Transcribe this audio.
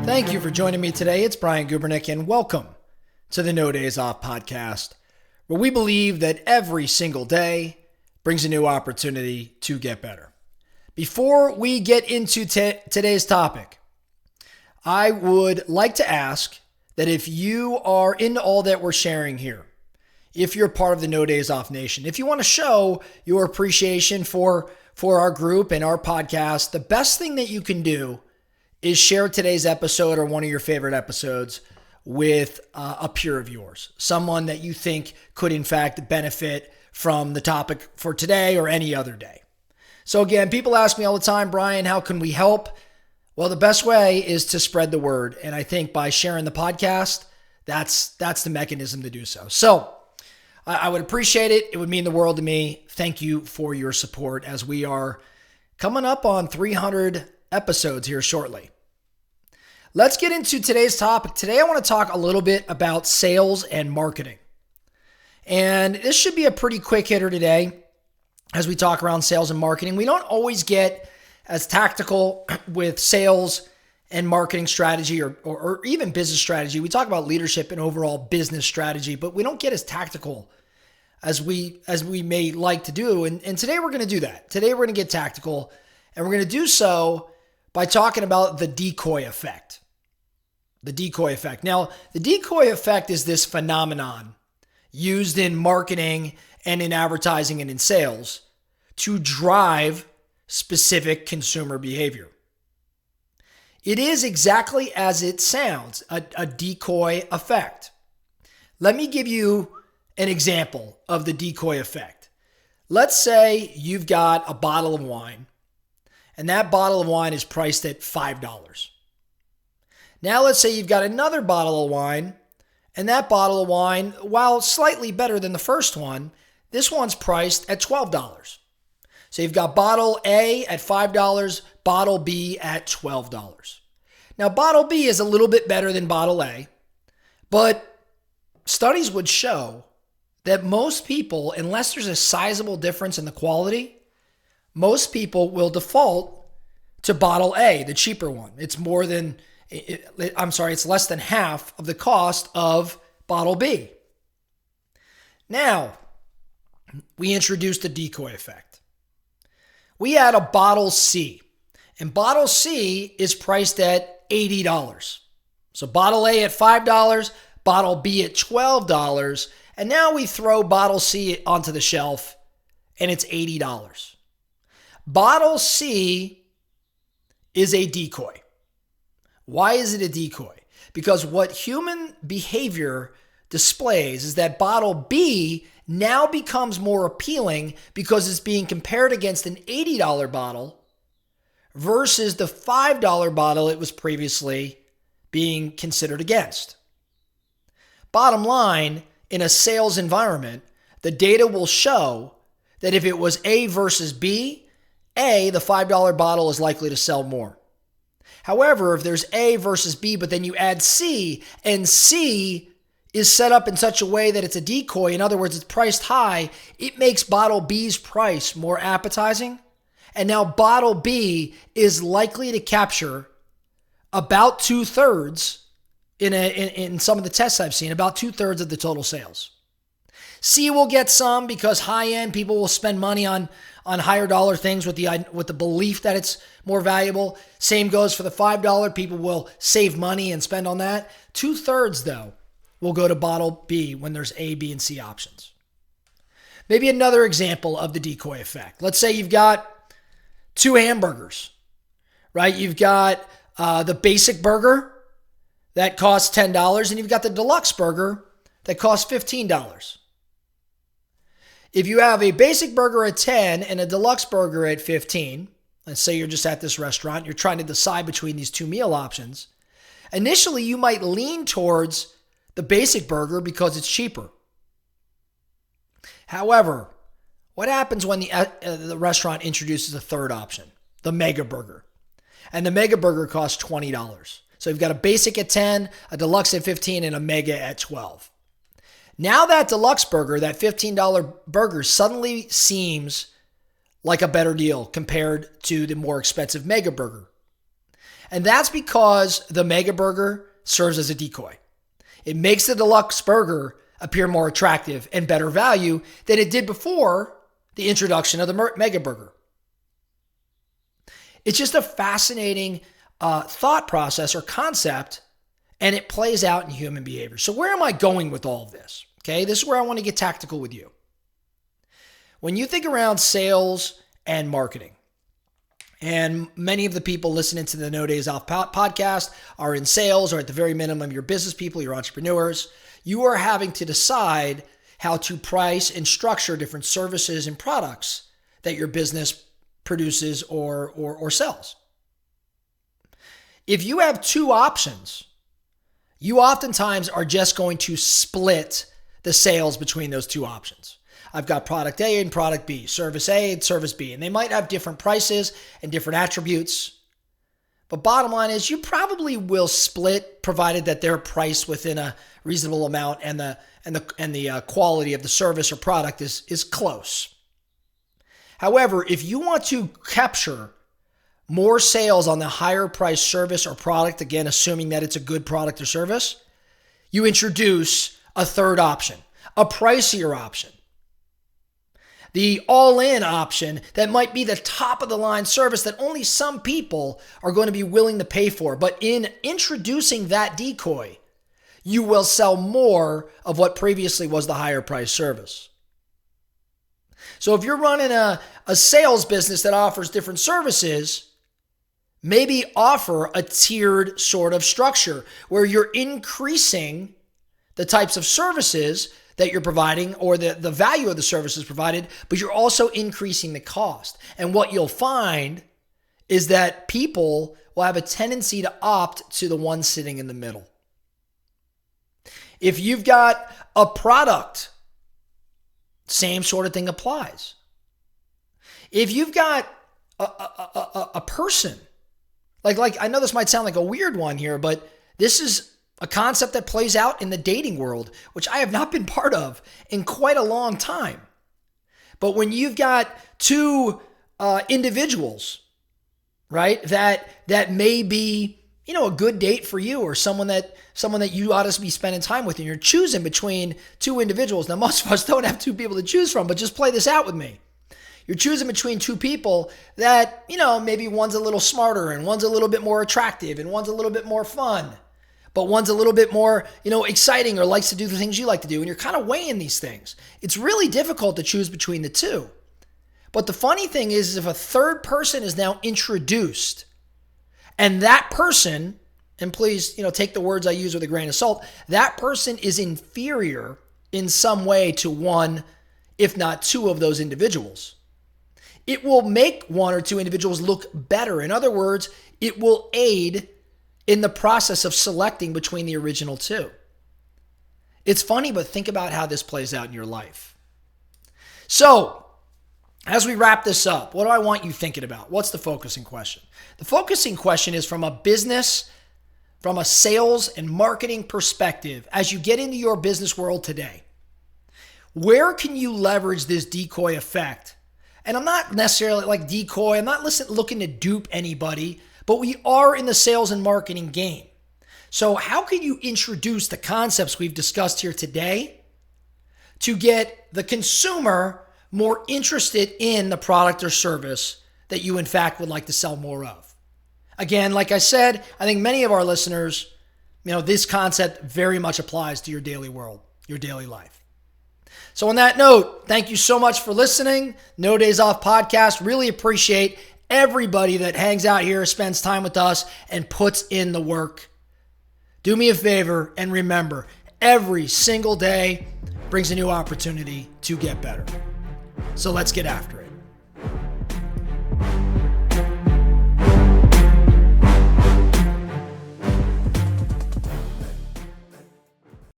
Thank you for joining me today. It's Brian Gubernick, and welcome to the No Days Off podcast, where we believe that every single day brings a new opportunity to get better. Before we get into today's topic, I would like to ask that if you are into all that we're sharing here, if you're part of the No Days Off Nation, if you want to show your appreciation for our group and our podcast, the best thing that you can do is share today's episode or one of your favorite episodes with a peer of yours, someone that you think could in fact benefit from the topic for today or any other day. So again, people ask me all the time, Brian, how can we help? Well, the best way is to spread the word. And I think by sharing the podcast, that's the mechanism to do so. So I would appreciate it. It would mean the world to me. Thank you for your support as we are coming up on 300 episodes here shortly. Let's get into today's topic. Today, I want to talk a little bit about sales and marketing. And this should be a pretty quick hitter today as we talk around sales and marketing. We don't always get as tactical with sales and marketing strategy or even business strategy. We talk about leadership and overall business strategy, but we don't get as tactical as we may like to do. And today we're going to do that. Today we're going to get tactical, and we're going to do so by talking about the decoy effect. The decoy effect. Now, the decoy effect is this phenomenon used in marketing and in advertising and in sales to drive specific consumer behavior. It is exactly as it sounds, a decoy effect. Let me give you an example of the decoy effect. Let's say you've got a bottle of wine, and that bottle of wine is priced at $5. Now let's say you've got another bottle of wine, and that bottle of wine, while slightly better than the first one, this one's priced at $12. So you've got bottle A at $5, bottle B at $12. Now bottle B is a little bit better than bottle A, but studies would show that most people, unless there's a sizable difference in the quality, most people will default to bottle A, the cheaper one. It's less than half of the cost of bottle B. Now, we introduced the decoy effect. We had a bottle C, and bottle C is priced at $80. So bottle A at $5, bottle B at $12, and now we throw bottle C onto the shelf, and it's $80. Bottle C is a decoy. Why is it a decoy? Because what human behavior displays is that bottle B now becomes more appealing because it's being compared against an $80 bottle versus the $5 bottle it was previously being considered against. Bottom line, in a sales environment, the data will show that if it was A versus B, A, the $5 bottle, is likely to sell more. However, if there's A versus B, but then you add C, and C is set up in such a way that it's a decoy, in other words, it's priced high, it makes bottle B's price more appetizing. And now bottle B is likely to capture about 2/3 in some of the tests I've seen, about 2/3 of the total sales. C will get some because high-end people will spend money on higher dollar things with the belief that it's more valuable. Same goes for the $5. People will save money and spend on that. 2/3, though, will go to bottle B when there's A, B, and C options. Maybe another example of the decoy effect. Let's say you've got 2 hamburgers, right? You've got the basic burger that costs $10, and you've got the deluxe burger that costs $15. If you have a basic burger at 10 and a deluxe burger at 15, let's say you're just at this restaurant, you're trying to decide between these 2 meal options. Initially, you might lean towards the basic burger because it's cheaper. However, what happens when the restaurant introduces a third option, the mega burger? And the mega burger costs $20. So you've got a basic at 10, a deluxe at 15, and a mega at 12. Now that deluxe burger, that $15 burger, suddenly seems like a better deal compared to the more expensive mega burger And that's because the mega burger serves as a decoy. It makes the deluxe burger appear more attractive and better value than it did before the introduction of the mega burger. It's just a fascinating thought process or concept, and it plays out in human behavior. So where am I going with all of this? Okay, this is where I want to get tactical with you. When you think around sales and marketing, and many of the people listening to the No Days Off podcast are in sales, or at the very minimum, you're business people, you're entrepreneurs. You are having to decide how to price and structure different services and products that your business produces or sells. If you have two options, you oftentimes are just going to split the sales between those two options. I've got product A and product B, service A and service B, and they might have different prices and different attributes. But bottom line is you probably will split, provided that they're priced within a reasonable amount and the quality of the service or product is close. However, if you want to capture more sales on the higher price service or product, again, assuming that it's a good product or service, you introduce a third option, a pricier option. The all-in option that might be the top of the line service that only some people are going to be willing to pay for. But in introducing that decoy, you will sell more of what previously was the higher price service. So if you're running a sales business that offers different services, maybe offer a tiered sort of structure where you're increasing the types of services that you're providing or the value of the services provided, but you're also increasing the cost. And what you'll find is that people will have a tendency to opt to the one sitting in the middle. If you've got a product, same sort of thing applies. If you've got a person, like I know this might sound like a weird one here, but this is a concept that plays out in the dating world, which I have not been part of in quite a long time. But when you've got two individuals, right, that may be, a good date for you or someone that you ought to be spending time with, and you're choosing between two individuals. Now, most of us don't have two people to choose from, but just play this out with me. You're choosing between two people that, maybe one's a little smarter and one's a little bit more attractive and one's a little bit more fun. But one's a little bit more, exciting or likes to do the things you like to do. And you're kind of weighing these things. It's really difficult to choose between the two. But the funny thing is if a third person is now introduced and that person, and please, take the words I use with a grain of salt, that person is inferior in some way to one, if not two of those individuals. It will make one or two individuals look better. In other words, it will aid in the process of selecting between the original two. It's funny, but think about how this plays out in your life. So, as we wrap this up, what do I want you thinking about? What's the focusing question? The focusing question is from a business, from a sales and marketing perspective, as you get into your business world today. Where can you leverage this decoy effect? And I'm not necessarily like decoy, I'm not looking to dupe anybody, but we are in the sales and marketing game. So how can you introduce the concepts we've discussed here today to get the consumer more interested in the product or service that you in fact would like to sell more of? Again, like I said, I think many of our listeners, this concept very much applies to your daily world, your daily life. So on that note, thank you so much for listening. No Days Off podcast. Really appreciate everybody that hangs out here, spends time with us, and puts in the work. Do me a favor and remember, every single day brings a new opportunity to get better. So let's get after it.